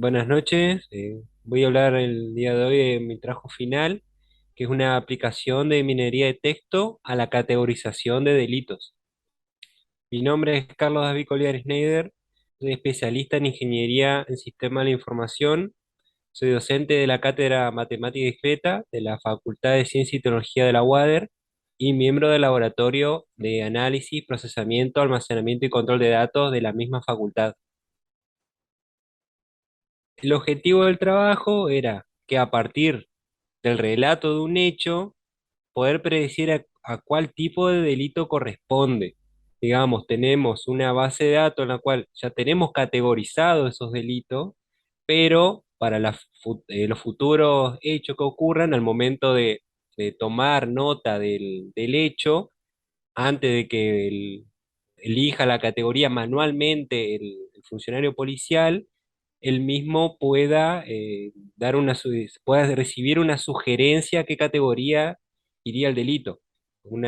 Buenas noches. Voy a hablar el día de hoy de mi trabajo final, que es una aplicación de minería de texto a la categorización de delitos. Mi nombre es Carlos David Collier Schneider, soy especialista en ingeniería en sistemas de la información, soy docente de la Cátedra Matemática Discreta de la Facultad de Ciencia y Tecnología de la UADER y miembro del Laboratorio de Análisis, Procesamiento, Almacenamiento y Control de Datos de la misma facultad. El objetivo del trabajo era que a partir del relato de un hecho, poder predecir a cuál tipo de delito corresponde. Digamos, tenemos una base de datos en la cual ya tenemos categorizados esos delitos, pero para los futuros hechos que ocurran, al momento de tomar nota del hecho, antes de que elija la categoría manualmente el funcionario policial, él mismo pueda pueda recibir una sugerencia a qué categoría iría el delito. Un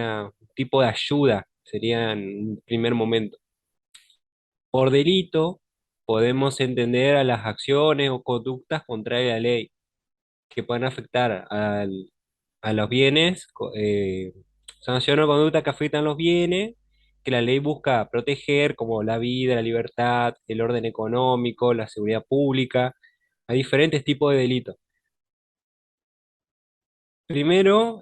tipo de ayuda sería en un primer momento. Por delito podemos entender a las acciones o conductas contrarias a la ley que pueden afectar a los bienes, sanción o conducta que afectan los bienes que la ley busca proteger, como la vida, la libertad, el orden económico, la seguridad pública. Hay diferentes tipos de delitos. Primero,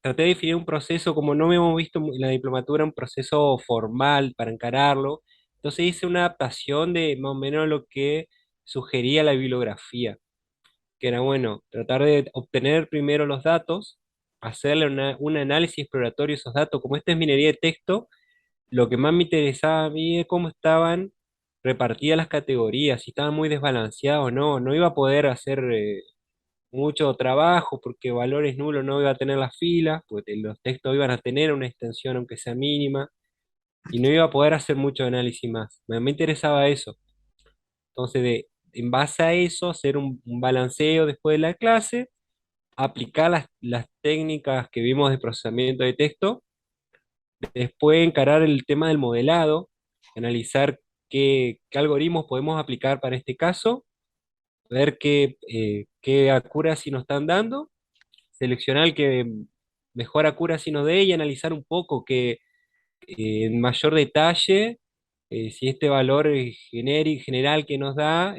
traté de definir un proceso, como no habíamos visto en la diplomatura, un proceso formal para encararlo. Entonces hice una adaptación de más o menos lo que sugería la bibliografía, que era bueno, tratar de obtener primero los datos, hacerle un análisis exploratorio de esos datos. Como esta es minería de texto, lo que más me interesaba a mí es cómo estaban repartidas las categorías, si estaban muy desbalanceados o no. No iba a poder hacer mucho trabajo porque valores nulos no iba a tener las filas, porque los textos iban a tener una extensión aunque sea mínima, y no iba a poder hacer mucho análisis más. Me interesaba eso. Entonces, en base a eso, hacer un balanceo después de la clase, aplicar las técnicas que vimos de procesamiento de texto, después encarar el tema del modelado, analizar qué algoritmos podemos aplicar para este caso, ver qué accuracy nos están dando, seleccionar el que mejor accuracy nos dé y analizar un poco en mayor detalle si este valor general que nos da,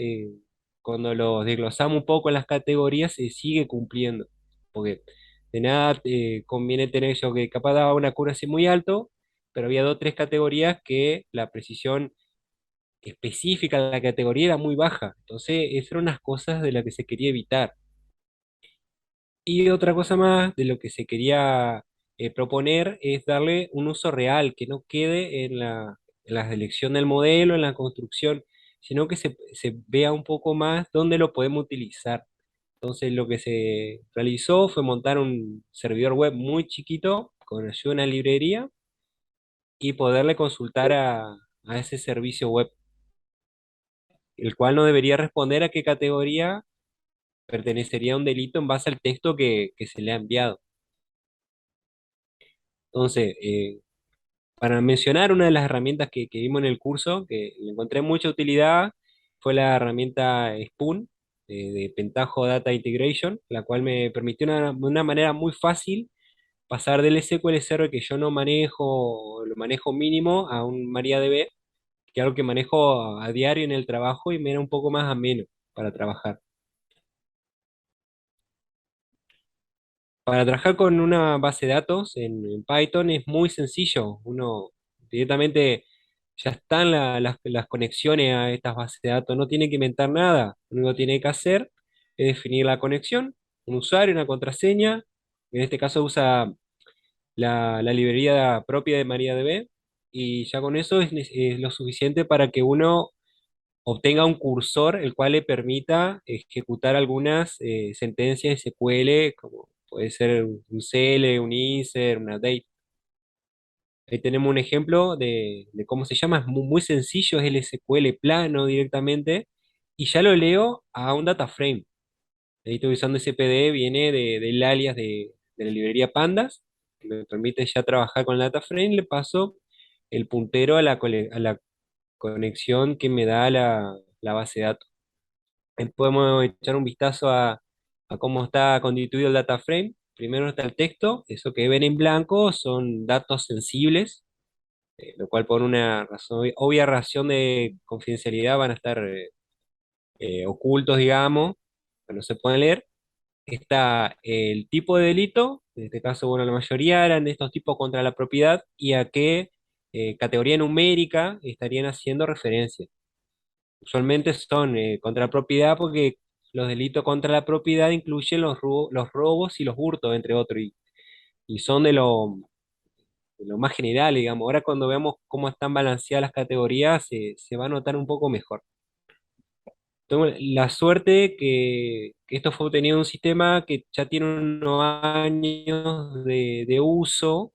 cuando lo desglosamos un poco en las categorías, se sigue cumpliendo. Porque de nada conviene tener eso que capaz daba una accuracy muy alto, pero había dos o tres categorías que la precisión específica de la categoría era muy baja. Entonces, esas eran unas cosas de las que se quería evitar. Y otra cosa más de lo que se quería proponer es darle un uso real, que no quede en la selección del modelo, en la construcción, sino que se vea un poco más dónde lo podemos utilizar. Entonces lo que se realizó fue montar un servidor web muy chiquito con ayuda de una librería y poderle consultar a ese servicio web, el cual no debería responder a qué categoría pertenecería a un delito en base al texto que se le ha enviado. Entonces, para mencionar una de las herramientas que vimos en el curso, que le encontré mucha utilidad, fue la herramienta Spoon de Pentaho Data Integration, la cual me permitió de una manera muy fácil pasar del SQL Server que yo no manejo, lo manejo mínimo, a un MariaDB, que es algo que manejo a diario en el trabajo y me era un poco más ameno para trabajar. Para trabajar con una base de datos en Python es muy sencillo. Uno directamente ya están las conexiones a estas bases de datos, no tiene que inventar nada. Lo único que tiene que hacer es definir la conexión, un usuario, una contraseña. En este caso usa la librería propia de MariaDB y ya con eso es lo suficiente para que uno obtenga un cursor el cual le permita ejecutar algunas sentencias SQL, como puede ser un CL, un insert, una date. Ahí tenemos un ejemplo de cómo se llama, es muy sencillo, es el SQL plano directamente, y ya lo leo a un data frame. Ahí estoy usando SPD, viene del alias de la librería Pandas, que me permite ya trabajar con el data frame, le paso el puntero a la conexión que me da la base de datos. Podemos echar un vistazo a cómo está constituido el data frame. Primero está el texto, eso que ven en blanco son datos sensibles, lo cual por una razón, obvia razón de confidencialidad van a estar ocultos, digamos, que no se pueden leer. Está el tipo de delito, en este caso, bueno, la mayoría eran de estos tipos contra la propiedad y a qué categoría numérica estarían haciendo referencia. Usualmente son contra la propiedad porque los delitos contra la propiedad incluyen los robos y los hurtos, entre otros, y son de lo más general, digamos. Ahora cuando veamos cómo están balanceadas las categorías, se va a notar un poco mejor. Tengo la suerte que esto fue obtenido en un sistema que ya tiene unos años de uso,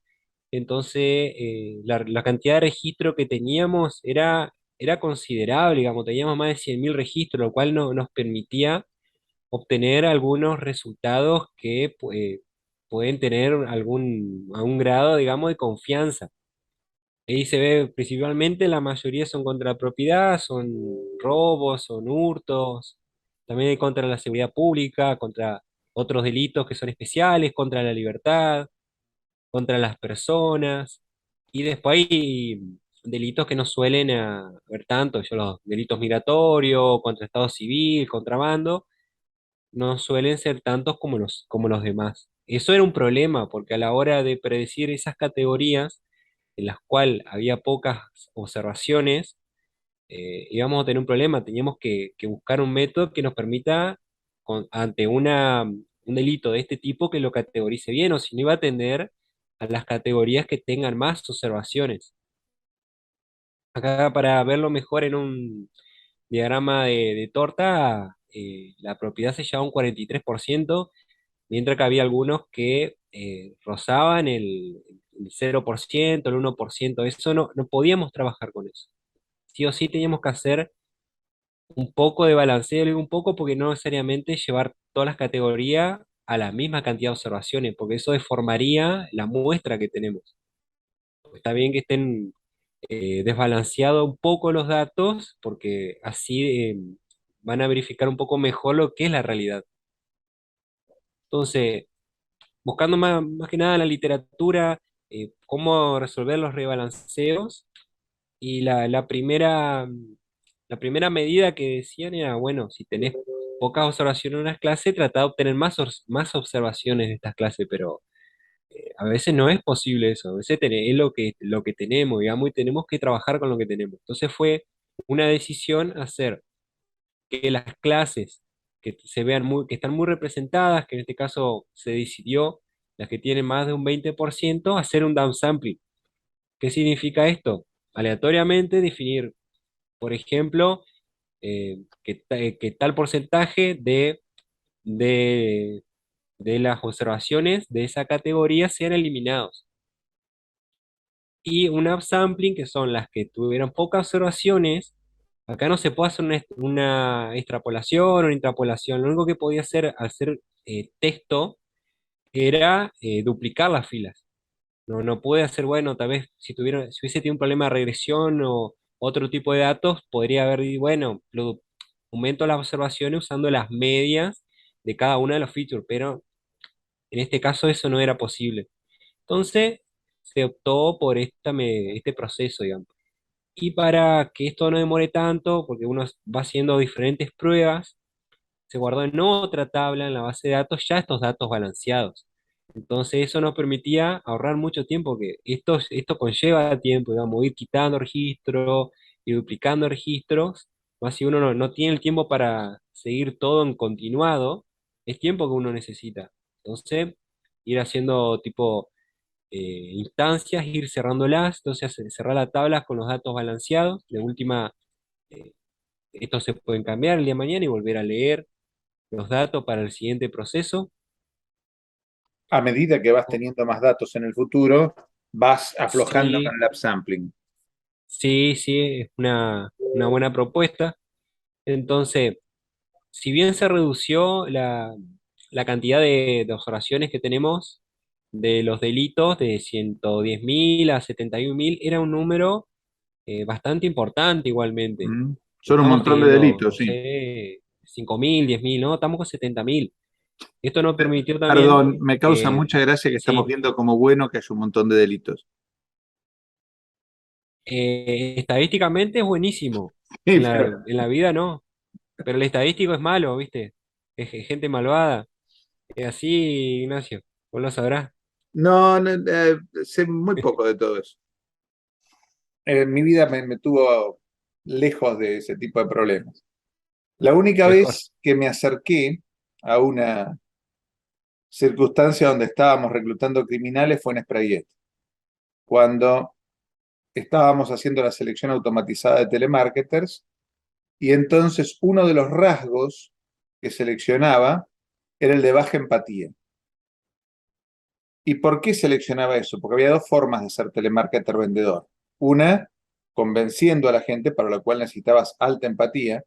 entonces la cantidad de registro que teníamos era considerable, digamos, teníamos más de 100.000 registros, lo cual nos permitía obtener algunos resultados que pueden tener algún grado, digamos, de confianza. Ahí se ve principalmente, la mayoría son contra la propiedad, son robos, son hurtos, también hay contra la seguridad pública, contra otros delitos que son especiales, contra la libertad, contra las personas, y después hay delitos que no suelen haber tanto, yo los delitos migratorios, contra Estado civil, contrabando, no suelen ser tantos como los demás. Eso era un problema, porque a la hora de predecir esas categorías, en las cuales había pocas observaciones, íbamos a tener un problema. Teníamos que buscar un método que nos permita, ante un delito de este tipo, que lo categorice bien, o si no iba a atender a las categorías que tengan más observaciones. Acá, para verlo mejor en un diagrama de torta, la propiedad se llevaba un 43%, mientras que había algunos que rozaban el 0%, el 1%. Eso no podíamos trabajar con eso. Sí o sí teníamos que hacer un poco de balanceo, digo un poco porque no necesariamente llevar todas las categorías a la misma cantidad de observaciones, porque eso deformaría la muestra que tenemos. Está bien que estén desbalanceados un poco los datos, porque así van a verificar un poco mejor lo que es la realidad. Entonces, buscando más que nada en la literatura, cómo resolver los rebalanceos, y la primera medida que decían era, bueno, si tenés pocas observaciones en una clase, trata de obtener más observaciones de estas clases, pero a veces no es posible eso, a veces es lo que tenemos, digamos, y tenemos que trabajar con lo que tenemos. Entonces fue una decisión hacer que las clases que están muy representadas, que en este caso se decidió, las que tienen más de un 20%, hacer un downsampling. ¿Qué significa esto? Aleatoriamente definir, por ejemplo, que tal porcentaje de, de las observaciones de esa categoría sean eliminados. Y un upsampling, que son las que tuvieron pocas observaciones. Acá no se puede hacer una extrapolación o una intrapolación. Lo único que podía hacer al ser texto era duplicar las filas. No puede hacer, bueno, tal vez si hubiese tenido un problema de regresión o otro tipo de datos, podría haber dicho, bueno, aumento las observaciones usando las medias de cada una de los features, pero en este caso eso no era posible. Entonces se optó por este proceso, digamos. Y para que esto no demore tanto, porque uno va haciendo diferentes pruebas, se guardó en otra tabla en la base de datos ya estos datos balanceados. Entonces eso nos permitía ahorrar mucho tiempo, que esto conlleva tiempo, digamos, ir quitando registros y duplicando registros, más si uno no tiene el tiempo para seguir todo en continuado, es tiempo que uno necesita. Entonces, ir haciendo tipo instancias, ir cerrándolas, entonces cerrar la tabla con los datos balanceados. De última, eh, estos se pueden cambiar el día de mañana y volver a leer los datos para el siguiente proceso. A medida que vas teniendo más datos en el futuro, vas aflojando con Sí, el upsampling. sí, es una buena propuesta. Entonces, si bien se redució la cantidad de observaciones que tenemos de los delitos de 110.000 a 71.000, era un número bastante importante igualmente. Mm. Son un Estamos montón de teniendo, delitos, no sí. sé, 5.000, 10.000, no, estamos con 70.000. Esto nos permitió también, Perdón, me causa mucha gracia que estamos sí, viendo como bueno que haya un montón de delitos. estadísticamente es buenísimo. Sí, En pero la vida no, pero el estadístico es malo, ¿viste? Es gente malvada. Es así, Ignacio, vos lo sabrás. no, no, sé muy poco de todo eso. Mi vida me tuvo lejos de ese tipo de problemas. La única Mejor. vez que me acerqué a una circunstancia donde estábamos reclutando criminales fue en Sprayet, cuando estábamos haciendo la selección automatizada de telemarketers y entonces uno de los rasgos que seleccionaba era el de baja empatía. ¿Y por qué seleccionaba eso? Porque había dos formas de ser telemarketer vendedor. Una, convenciendo a la gente, para lo cual necesitabas alta empatía,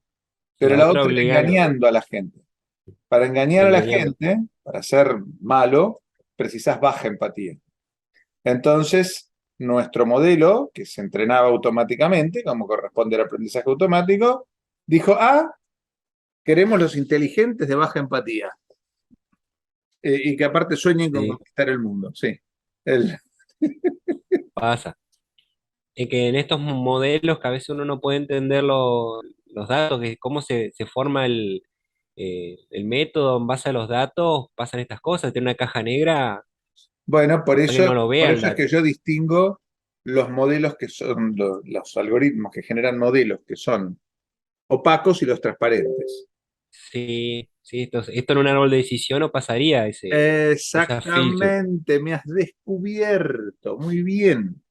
pero La la otra otra era obligando, engañando a la gente. Para engañar a la engañando. gente, para ser malo, precisas baja empatía. Entonces, nuestro modelo, que se entrenaba automáticamente, como corresponde al aprendizaje automático, dijo, queremos los inteligentes de baja empatía, y que aparte sueñen con Sí, conquistar el mundo. Sí. El- pasa. Es que en estos modelos que a veces uno no puede entender los datos, que cómo se forma el método en base a los datos, pasan estas cosas. Tiene una caja negra, Bueno, capaz que no lo vea por el eso es que dato. yo distingo los modelos que son los algoritmos que generan modelos que son opacos y los transparentes. Sí, sí, esto en un árbol de decisión no pasaría ese filtro. Exactamente, me has descubierto. Muy bien,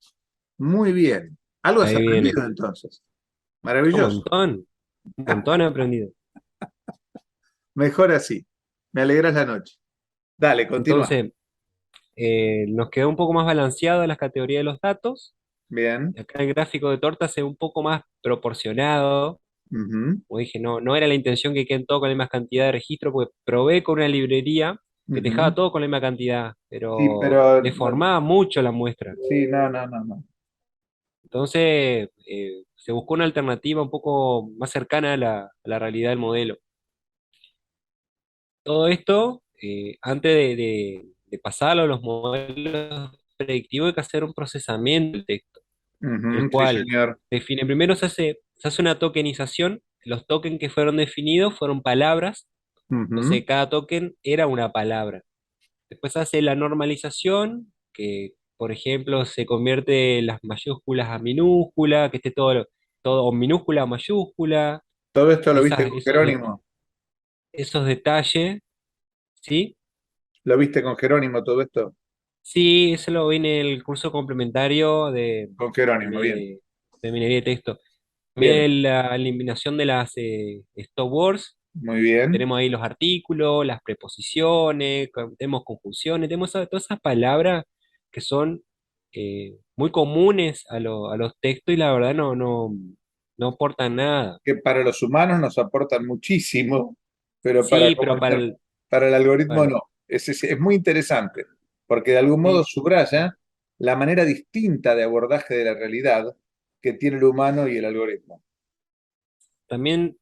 muy bien. Algo has Ahí viene. aprendido entonces. Maravilloso. Un montón he aprendido. Mejor así. Me alegras la noche. Dale, continúa. Entonces, nos quedó un poco más balanceado las categorías de los datos. Bien. Acá el gráfico de torta se ve un poco más proporcionado. Ujú, Como dije, no era la intención que queden todo con la misma cantidad de registro, porque probé con una librería que te dejaba ujú. todo con la misma cantidad, Sí, pero pero deformaba mucho la muestra. sí, no, no, no, no. Entonces, se buscó una alternativa un poco más cercana a la realidad del modelo. Todo esto, antes de pasarlo a los modelos predictivos, hay que hacer un procesamiento del texto, el Ujú, sí, cual señor. define, primero se hace una tokenización. Los tokens que fueron definidos fueron palabras. Ujú, Entonces, cada token era una palabra. Después hace la normalización, que por ejemplo se convierte las mayúsculas a minúscula, que esté todo minúscula a mayúscula, todo esto lo viste esas, con Jerónimo. esos detalles, ¿sí? Lo viste con Jerónimo, todo esto. Sí, eso lo vi en el curso complementario Con Jerónimo, también bien. de minería de texto. Bien, También la eliminación de las stop words. muy bien. Tenemos ahí los artículos, las preposiciones, tenemos conjunciones, tenemos todas esas palabras que son muy comunes a los textos y la verdad no aportan nada. Que para los humanos nos aportan muchísimo, pero Sí, pero para el algoritmo para- no. Es muy interesante, porque de algún modo sí, subraya la manera distinta de abordaje de la realidad que tiene el humano y el algoritmo. también,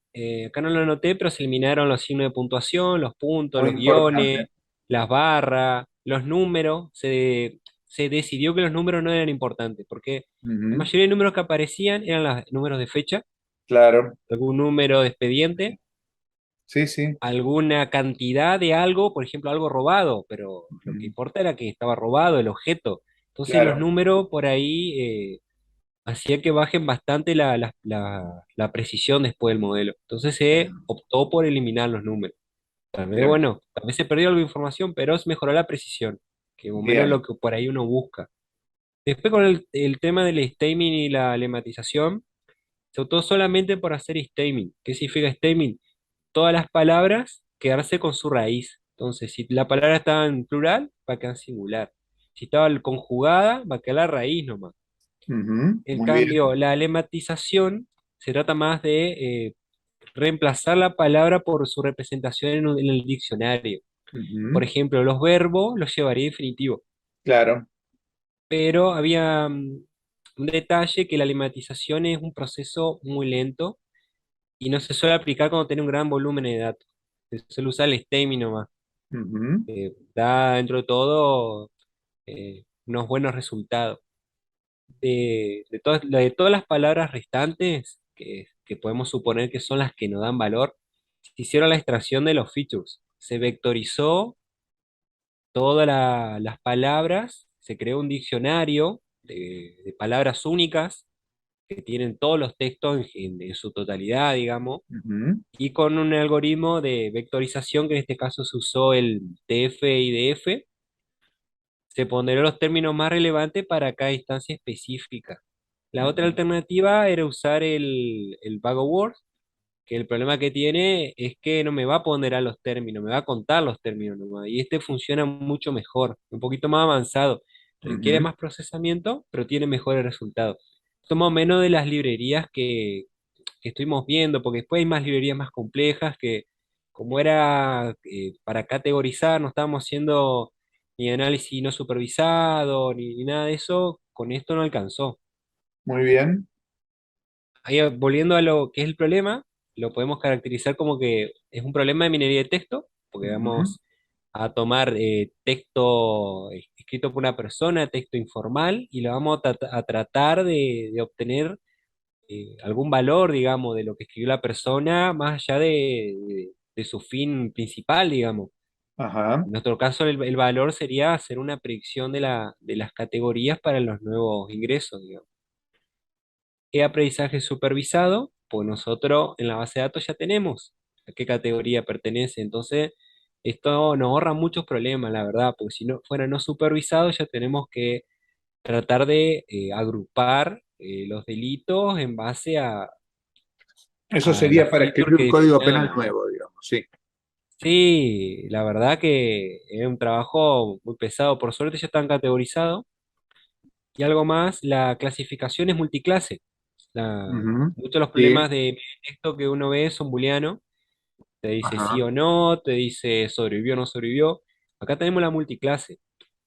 acá no lo anoté, pero se eliminaron los signos de puntuación, los puntos, Muy los importante. guiones, las barras, los números. Se decidió que los números no eran importantes, porque la Ujú, mayoría de números que aparecían eran los números de fecha, claro. algún número de expediente, Sí, sí. alguna cantidad de algo, por ejemplo, algo robado, pero lo que Ujú, importa era que estaba robado el objeto. Entonces los claro. números por ahí hacía que bajen bastante la precisión después del modelo. Entonces se Bien, optó por eliminar los números. Tal vez, bien, bueno, tal vez se perdió algo de información, pero es mejorar la precisión, que más o menos es bien. lo que por ahí uno busca. Después con el tema del stemming y la lematización, se optó solamente por hacer stemming. ¿Qué significa stemming? Todas las palabras quedarse con su raíz. Entonces, si la palabra estaba en plural, va a quedar singular. Si estaba conjugada, va a quedar la raíz nomás. Ujú, En muy bien. cambio, la lematización se trata más de reemplazar la palabra por su representación en el diccionario. Por Ujú, ejemplo, los verbos los llevaría a infinitivo, claro. pero había un detalle, que la lematización es un proceso muy lento y no se suele aplicar cuando tiene un gran volumen de datos. Se suele usar el stemming nomás. Ujú, Da dentro de todo unos buenos resultados. De todas las palabras restantes, que podemos suponer que son las que nos dan valor, se hicieron la extracción de los features. Se vectorizó todas las palabras, se creó un diccionario de palabras únicas que tienen todos los textos en su totalidad, digamos, ujú. y con un algoritmo de vectorización, que en este caso se usó el TF-IDF, se pondrán los términos más relevantes para cada instancia específica. La otra Ujú. alternativa era usar el Vago Word, que el problema que tiene es que no me va a ponderar los términos, me va a contar los términos nomás. Y este funciona mucho mejor, un poquito más avanzado. Requiere Ujú. más procesamiento, pero tiene mejores resultados. Esto más o menos de las librerías que estuvimos viendo, porque después hay más librerías más complejas que, como era para categorizar, no estábamos haciendo ni análisis no supervisado, ni nada de eso, con esto no alcanzó. Muy bien. Ahí, volviendo a lo que es el problema, lo podemos caracterizar como que es un problema de minería de texto, porque Ujú. vamos a tomar texto escrito por una persona, texto informal, y lo vamos a tratar de obtener algún valor, digamos, de lo que escribió la persona, más allá de su fin principal, digamos. Ajá. En nuestro caso, el valor sería hacer una predicción de las categorías para los nuevos ingresos, digamos. ¿Qué aprendizaje supervisado? Pues nosotros en la base de datos ya tenemos a qué categoría pertenece. Entonces, esto nos ahorra muchos problemas, la verdad, porque si no fuera no supervisado, ya tenemos que tratar de agrupar los delitos en base Eso a la sería para feature escribir que un código penal definamos. nuevo, digamos, sí. Sí, la verdad que es un trabajo muy pesado. Por suerte ya están categorizados. Y algo más, la clasificación es multiclase. Ujú. Muchos de los Sí. problemas de texto que uno ve son booleanos. Te dice sí Ajá. o no, te dice sobrevivió o no sobrevivió. Acá tenemos la multiclase.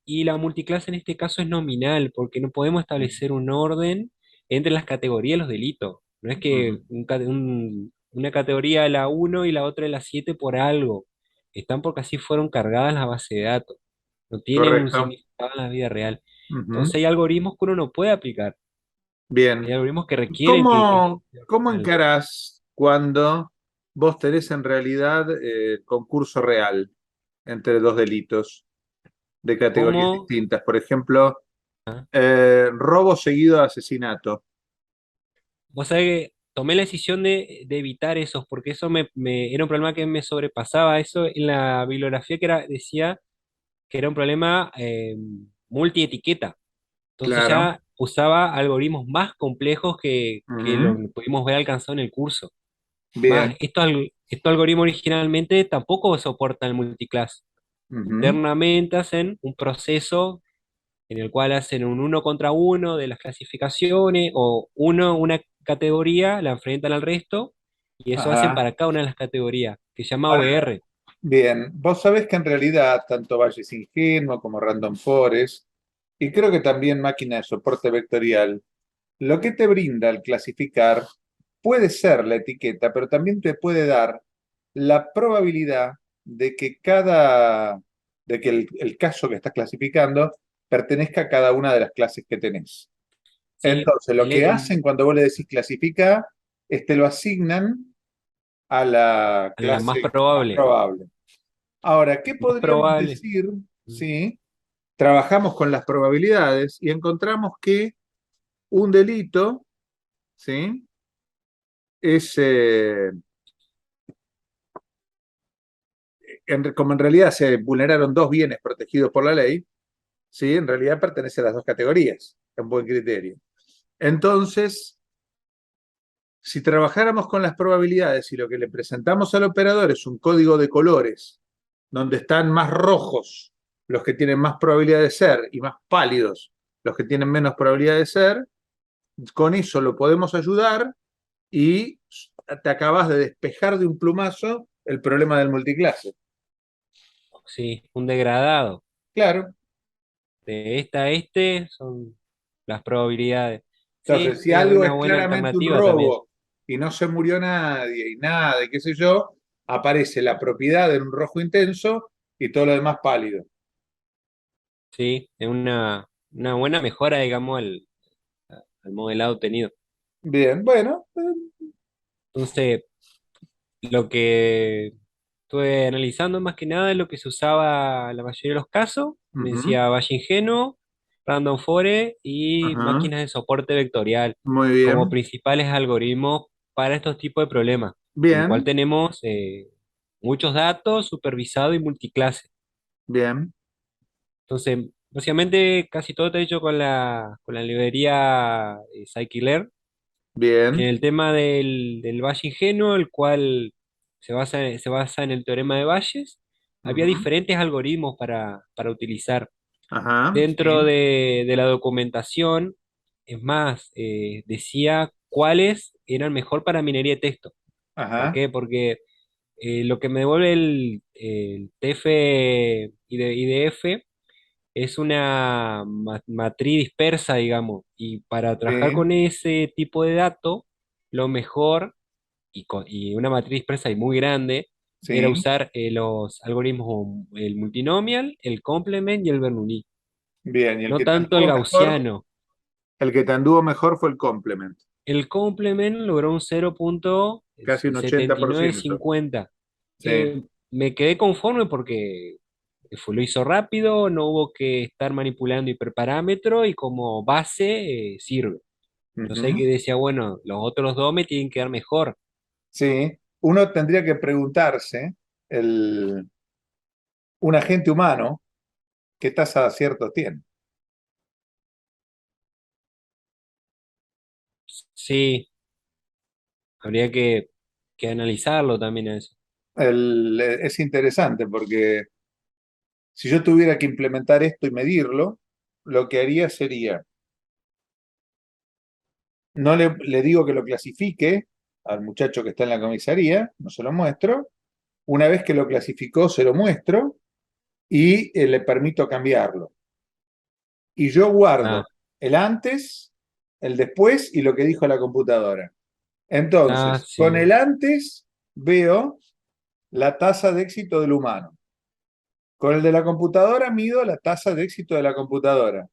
Y la multiclase en este caso es nominal, porque no podemos establecer un orden entre las categorías de los delitos. No es Ujú. que una categoría de la uno y la otra de la 7 por algo. Están porque así fueron cargadas las bases de datos. No tienen un Correcto. significado en la vida real. Ujú. Entonces hay algoritmos que uno no puede aplicar. Hay Bien. algoritmos que requieren que ¿Cómo, sea cómo original. encarás cuando vos tenés en realidad concurso real entre dos delitos de categorías ¿Cómo? distintas? Por ejemplo, Ah, robo seguido de asesinato. vos sabés que tomé la decisión de evitar esos, porque eso era un problema que me sobrepasaba. Eso en la bibliografía decía que era un problema multietiqueta. Entonces Claro. ya usaba algoritmos más complejos que lo Ujú. que pudimos ver alcanzado en el curso. Más, Bien. estos algoritmos originalmente tampoco soportan el multiclass. Ujú. Internamente hacen un proceso en el cual hacen un uno contra uno de las clasificaciones, o una categoría la enfrentan al resto, y eso hacen Ajá. para cada una de las categorías, que se llama Ahora, OR. bien, vos sabés que en realidad tanto Bayes Ingenuo como Random Forest, y creo que también máquina de soporte vectorial, lo que te brinda al clasificar puede ser la etiqueta, pero también te puede dar la probabilidad de que de que el caso que estás clasificando pertenezca a cada una de las clases que tenés. Sí, Entonces, lo que hacen cuando vos le decís clasifica es te lo asignan a la la más clase más probable. probable. Ahora, ¿qué Más podríamos probable. decir si trabajamos con las probabilidades y encontramos que un delito, ¿sí? Es, como en realidad se vulneraron dos bienes protegidos por la ley, ¿sí? En realidad pertenece a las dos categorías, es un buen criterio. Entonces, si trabajáramos con las probabilidades y lo que le presentamos al operador es un código de colores, donde están más rojos los que tienen más probabilidad de ser y más pálidos los que tienen menos probabilidad de ser, con eso lo podemos ayudar y te acabas de despejar de un plumazo el problema del multiclase. Sí, un degradado. Claro. De esta a este son las probabilidades. Entonces, Sí, si es algo una es buena claramente un alternativa también. robo y no se murió nadie y nada, y qué sé yo, aparece la propiedad en un rojo intenso y todo lo demás pálido. Sí, es una buena mejora, digamos, al modelado obtenido. Bien, bueno, Entonces, lo que estuve analizando más que nada es lo que se usaba en la mayoría de los casos. Me ujú, decía Valle Ingenuo, Random Forest y ajá, máquinas de soporte vectorial muy como bien, principales algoritmos para estos tipos de problemas, en el cual bien, tenemos muchos datos supervisados y multiclase. bien, Entonces, básicamente casi todo está hecho con la librería Scikit-learn. En bien, el tema del valle ingenuo, el cual se basa en el teorema de Bayes, había ujú, diferentes algoritmos para utilizar. ajá, Dentro sí, de la documentación, es más, decía cuáles eran mejor para minería de texto. ¿Por ajá, qué? Porque lo que me devuelve el TF IDF es una matriz dispersa, digamos, y para trabajar sí, con ese tipo de datos, lo mejor, y una matriz dispersa y muy grande, era sí, usar los algoritmos, el multinomial, el complement y el Bernoulli, bien, y el no que te tanto el anduvo mejor, gaussiano. el que te anduvo mejor fue el complement, El complement logró un casi un 80%, 0,7950. sí, Me quedé conforme porque lo hizo rápido, no hubo que estar manipulando hiperparámetro y como base sirve. Entonces ahí ujú, que decía, bueno, los otros dos me tienen que dar mejor. sí, uno tendría que preguntarse, un agente humano, ¿qué tasa de acierto tiene? Sí, habría que analizarlo también a eso. Es interesante porque si yo tuviera que implementar esto y medirlo, lo que haría sería, no le digo que lo clasifique al muchacho que está en la comisaría, no se lo muestro, una vez que lo clasificó se lo muestro y le permito cambiarlo. Y yo Ah, guardo el antes, el después y lo que dijo la computadora. Entonces, con sí. el antes veo la tasa de éxito del humano. Con el de la computadora mido la tasa de éxito de la computadora.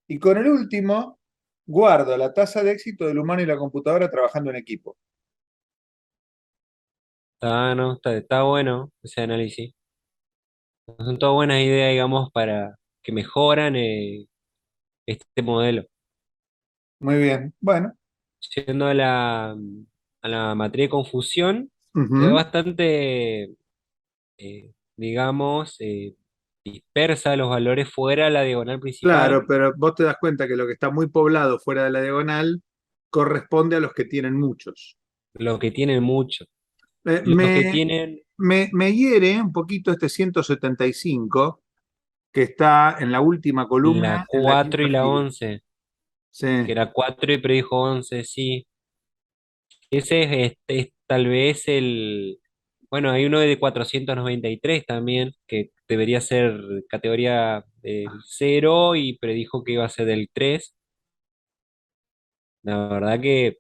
Y con el último guardo la tasa de éxito del humano y la computadora trabajando en equipo. No, está bueno ese análisis. Son todas buenas ideas, digamos, para que mejoran este modelo. Muy bien. Bueno. Yendo a la materia de confusión, quedó Ujú. bastante, digamos, dispersa los valores fuera de la diagonal principal, Claro, pero vos te das cuenta que lo que está muy poblado fuera de la diagonal corresponde a los que tienen muchos. lo que tienen mucho. Eh, Los que me, tienen me hiere un poquito este 175 que está en la última la columna, en la 4 quinta y la fila. 11 Sí. que era 4 y predijo 11 sí. Ese es tal vez bueno, hay uno de 493 también, que debería ser categoría del 0 y predijo que iba a ser del 3. La verdad que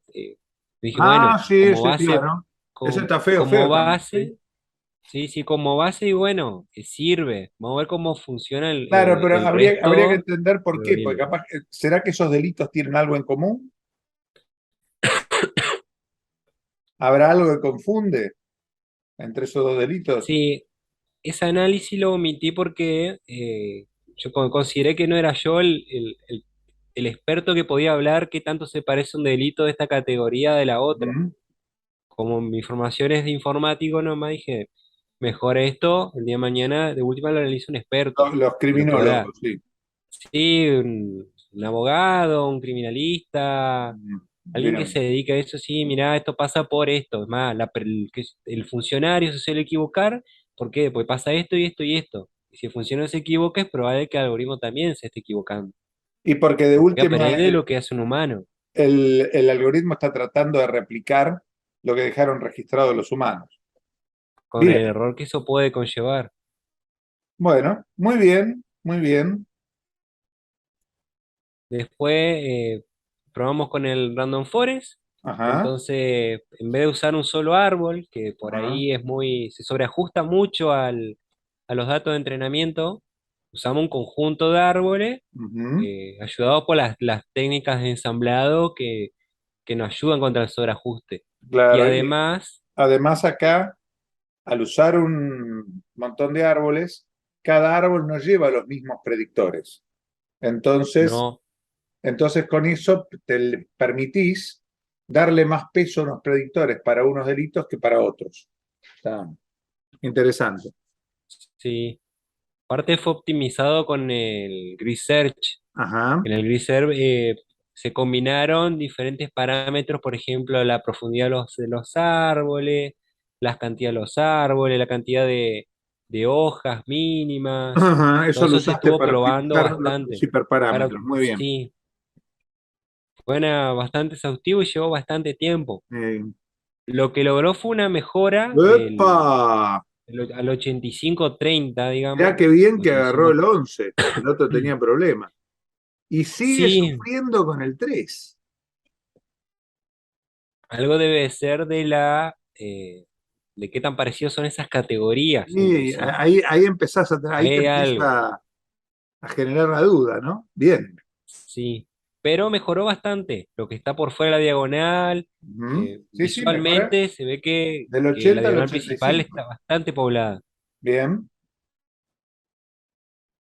dije, Ah, bueno, sí, sí, claro. Ese está feo, como feo también. base, Sí. sí, sí, como base y bueno, que sirve. Vamos a ver cómo funciona el, Claro, el, pero el habría que resto entender por de qué, porque algoritmos. capaz, ¿será que esos delitos tienen algo en común? ¿Habrá algo que confunde entre esos dos delitos? Sí, ese análisis lo omití porque yo consideré que no era yo el experto que podía hablar qué tanto se parece un delito de esta categoría de la otra. Ujú. Como mi formación es de informático, nomás dije, mejor esto, el día de mañana, de última lo analiza un experto, Los que lo podrá. criminólogos, sí. Sí, un abogado, un criminalista, alguien que Bien. se dedique a eso, sí, mirá, esto pasa por esto. Es más, el funcionario se suele equivocar, ¿por qué? Porque pasa esto y esto y esto. Y si el funcionario se equivoca, es probable que el algoritmo también se esté equivocando. Y porque de Porque última aprende de lo que hace un humano, el algoritmo está tratando de replicar lo que dejaron registrado los humanos. con Bien, el error que eso puede conllevar. bueno, muy bien, muy bien. Después probamos con el Random Forest. Ajá, Entonces, en vez de usar un solo árbol, que por ajá, ahí se sobreajusta mucho a los datos de entrenamiento, usamos un conjunto de árboles ujú. ayudados por las técnicas de ensamblado que nos ayudan contra el sobreajuste. Y Claro, y además, además acá, al usar un montón de árboles, cada árbol no lleva los mismos predictores. Entonces, no, entonces con eso te permitís darle más peso a unos predictores para unos delitos que para otros. Está interesante. sí, aparte fue optimizado con el Grid Search. Ajá. En el GridServe se combinaron diferentes parámetros, por ejemplo, la profundidad de los árboles, las cantidades de los árboles, la cantidad de hojas mínimas. Ajá, Todo eso lo eso se usaste estuvo para probando optimizar los bastante. hiperparámetros. Muy bien. Sí, fue bastante exhaustivo y llevó bastante tiempo. Eh, Lo que logró fue una mejora ¡Epa! al 85-30, Mirá digamos. qué bien que agarró 85. el 11. El otro tenía problemas. Y sigue Sí, sufriendo con el 3. algo debe ser de qué tan parecidos son esas categorías entre Y sí. ahí empezás ahí te Hay algo, empieza a generar la duda, ¿no? Bien. sí. Pero mejoró bastante. Lo que está por fuera de la diagonal, Ujú. Sí, sí, mejoré. visualmente se ve Del que la 80 al diagonal principal 85. está bastante poblada. Bien.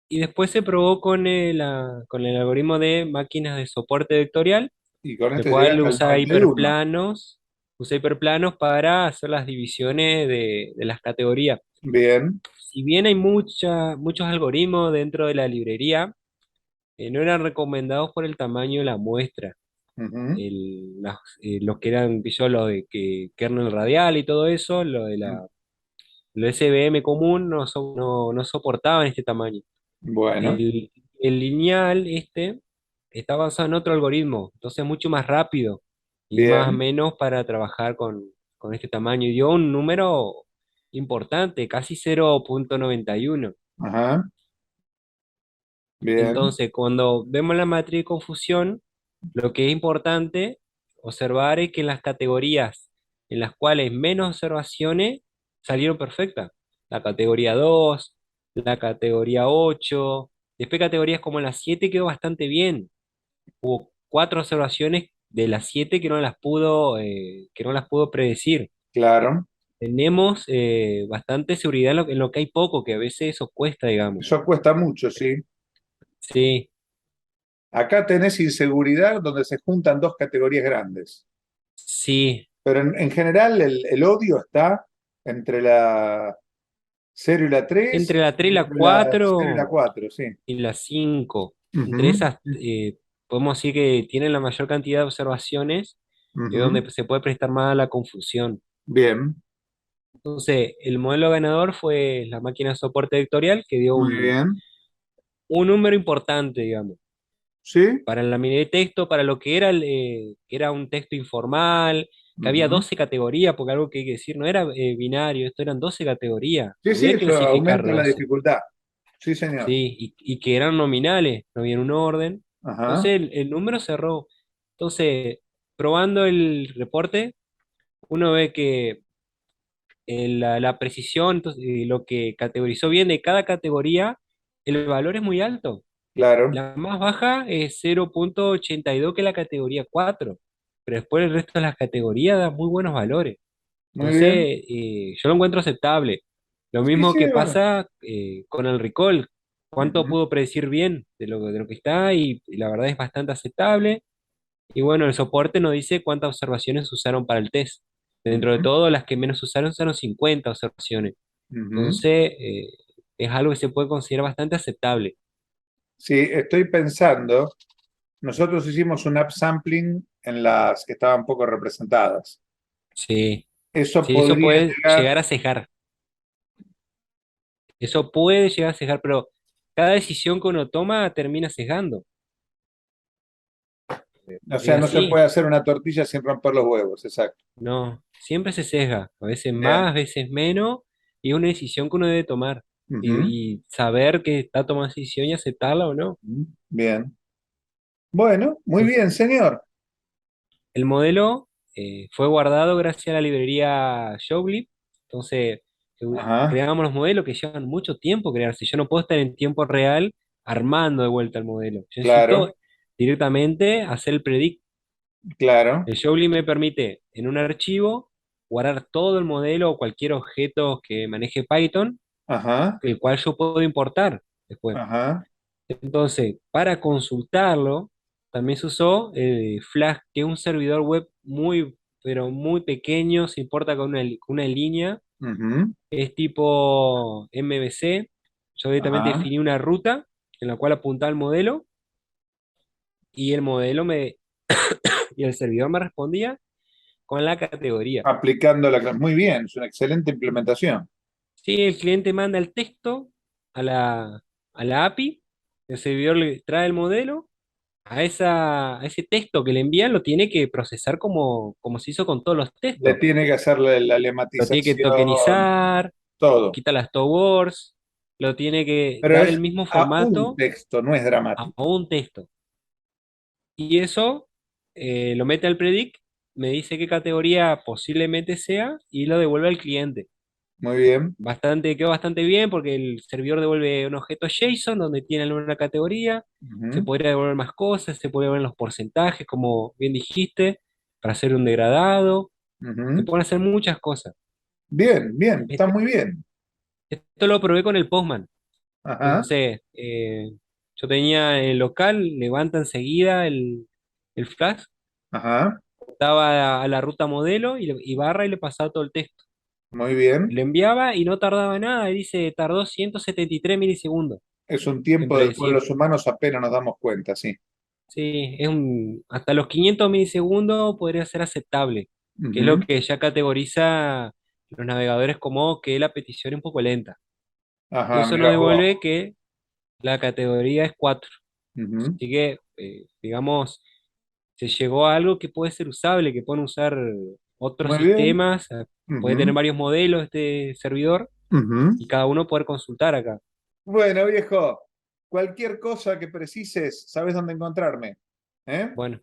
Y después se probó con el algoritmo de máquinas de soporte vectorial, Y con el este cual llegaste al usa 91. hiperplanos, para hacer las divisiones de las categorías. Bien. Si bien hay muchos algoritmos dentro de la librería, no eran recomendados por el tamaño de la muestra. Ujú. Los que eran, yo, lo de kernel radial y todo eso, lo SVM común no soportaban este tamaño. Bueno, El lineal, está basado en otro algoritmo, entonces mucho más rápido y más o bien. menos para trabajar con este tamaño. Y dio un número importante, casi 0,91. Ajá. Bien. Entonces, cuando vemos la matriz de confusión, lo que es importante observar es que en las categorías en las cuales menos observaciones salieron perfectas, la categoría 2, la categoría 8, después categorías como la 7 quedó bastante bien. Hubo 4 observaciones de las 7 que no las pudo predecir. Claro. Tenemos bastante seguridad en lo que hay poco, que a veces eso cuesta, digamos. Eso cuesta mucho, sí. Sí, Acá tenés inseguridad donde se juntan dos categorías grandes. sí. Pero en general el odio está entre la 0 y la 3 Entre la 3 y y la entre la 0 y la 4 4, sí. y la 5, entre Ujú, esas, podemos decir que tienen la mayor cantidad de observaciones, es ujú. donde se puede prestar más a la confusión. Bien, Entonces, el modelo ganador fue la máquina de soporte vectorial, que dio muy bien. un número importante, digamos, ¿Sí? para la mini de texto, para lo que era un texto informal, que había Ujú. 12 categorías, porque algo que hay que decir, no era binario, esto eran 12 categorías, Sí, sí, había que eso clasificar aumenta la 12. dificultad. Sí, señor. Sí, y que eran nominales, no había un orden. Ajá, Entonces el número cerró. Entonces, probando el reporte, uno ve que la precisión, entonces, lo que categorizó bien de cada categoría, el valor es muy alto. claro. La más baja es 0,82, que es la categoría 4, pero después el resto de las categorías da muy buenos valores. Muy Entonces, bien. yo lo encuentro aceptable. Lo Sí, mismo sí, que bueno. pasa con el recall. ¿Cuánto Ujú, pudo predecir bien de lo que está? Y la verdad es bastante aceptable. Y bueno, el soporte nos dice cuántas observaciones usaron para el test. Dentro de ujú, todo, las que menos usaron 50 observaciones. ujú. Entonces, es algo que se puede considerar bastante aceptable. Sí, estoy pensando, nosotros hicimos un upsampling en las que estaban poco representadas. Sí, Eso sí, eso podría puede llegar, llegar a cejar. Eso puede llegar a cejar, pero cada decisión que uno toma termina sesgando. o Es sea, no se así. puede hacer una tortilla sin romper los huevos, exacto. No, siempre se sesga, a veces más, Bien. a veces menos, y es una decisión que uno debe tomar Ujú, y saber que está tomando esa decisión y aceptarla o no. bien. Bueno, muy Entonces, bien, señor. el modelo, fue guardado gracias a la librería Showlib. Entonces, Ajá, creamos los modelos que llevan mucho tiempo crearse. Yo no puedo estar en tiempo real armando de vuelta el modelo. Yo claro, necesito directamente hacer el predict. claro, El Showlib me permite en un archivo guardar todo el modelo o cualquier objeto que maneje Python, ajá, el cual yo puedo importar después. ajá, Entonces, para consultarlo, también se usó Flask, que es un servidor web muy, pero muy pequeño, se importa con una línea, ujú, es tipo MVC. Yo directamente ajá, definí una ruta en la cual apuntaba el modelo y el modelo y el servidor me respondía con la categoría. aplicando muy bien, es una excelente implementación. Si el cliente manda el texto a a la API, el servidor le trae el modelo. A ese texto que le envían lo tiene que procesar como se hizo con todos los Le textos. tiene que hacer la Lo tiene que lematización, tokenizar, todo. quita las towers, lo tiene que Pero dar el es mismo a un formato texto, no es a dramático. un texto. Y eso lo mete al predict, me dice qué categoría posiblemente sea y lo devuelve al cliente. Muy bien. Quedó bastante bien porque el servidor devuelve un objeto JSON donde tiene una categoría, se Ujú, podría devolver más cosas, se puede ver los porcentajes, como bien dijiste, para hacer un degradado, se ujú. pueden hacer muchas cosas. Bien, bien, está Este- muy bien. Esto lo probé con el Postman. Ajá, Entonces, yo tenía el local, levanta enseguida el flash, ajá, daba a la ruta modelo y barra y le pasaba todo el texto. muy bien. Le enviaba y no tardaba nada, y dice, tardó 173 milisegundos. Es un tiempo del Entre, cual sí, los humanos apenas nos damos cuenta, sí. sí, hasta los 500 milisegundos podría ser aceptable, que es lo Ujú, que ya categoriza los navegadores como que la petición es un poco lenta. Y ajá, eso nos mira vos. devuelve que la categoría es 4. Ujú, Así que, digamos, se llegó a algo que puede ser usable, que pueden usar otros muy bien. sistemas, puede tener Ujú, varios modelos este servidor ujú. y cada uno poder consultar acá. Bueno, viejo, cualquier cosa que precises, sabes dónde encontrarme. ¿Eh? Bueno,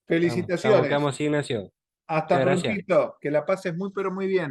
Felicitaciones. quedamos así, Ignacio. Hasta Muchas gracias. prontito. Que la pases muy, pero muy bien.